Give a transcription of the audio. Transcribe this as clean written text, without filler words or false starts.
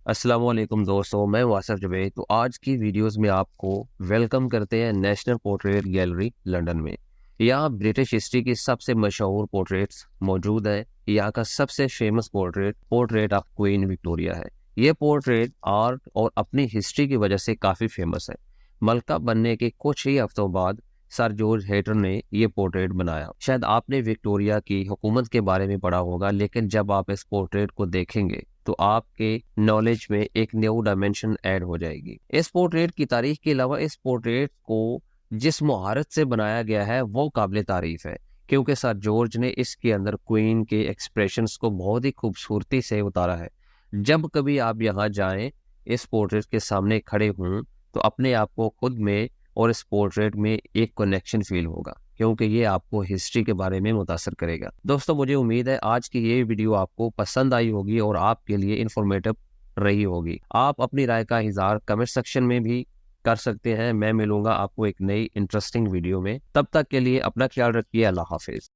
अस्सलाम वालेकुम दोस्तों, मैं वासिफ जुबैर। तो आज की वीडियोस में आपको वेलकम करते हैं नेशनल पोर्ट्रेट गैलरी लंदन में। यहाँ ब्रिटिश हिस्ट्री की सबसे मशहूर पोर्ट्रेट्स मौजूद हैं। यहाँ का सबसे famous portrait portrait of queen Victoria है। ये पोर्ट्रेट आर्ट और अपनी हिस्ट्री की वजह से काफ़ी फेमस है। मलका बनने के कुछ ही हफ्तों बाद सर जॉर्ज हेटर ने ये पोर्ट्रेट बनाया। शायद आपने विक्टोरिया की हुकूमत के बारे में पढ़ा होगा, लेकिन जब आप इस पोर्ट्रेट को देखेंगे तो आपके नॉलेज में एक न्यू डायमेंशन ऐड हो जाएगी। इस पोर्ट्रेट की तारीख के अलावा इस पोर्ट्रेट को जिस मुहारत से बनाया गया है वो काबिल तारीफ है, क्योंकि सर जॉर्ज ने इसके अंदर क्वीन के एक्सप्रेशंस को बहुत ही खूबसूरती से उतारा है। जब कभी आप यहाँ जाएं, इस पोर्ट्रेट के सामने खड़े हों, तो अपने आप को खुद में और इस पोर्ट्रेट में एक कनेक्शन फील होगा, क्योंकि ये आपको हिस्ट्री के बारे में मुतासर करेगा। दोस्तों, मुझे उम्मीद है आज की ये वीडियो आपको पसंद आई होगी और आपके लिए इंफॉर्मेटिव रही होगी। आप अपनी राय का इज़हार कमेंट सेक्शन में भी कर सकते हैं। मैं मिलूंगा आपको एक नई इंटरेस्टिंग वीडियो में। तब तक के लिए अपना ख्याल रखिए। अल्लाह हाफिज।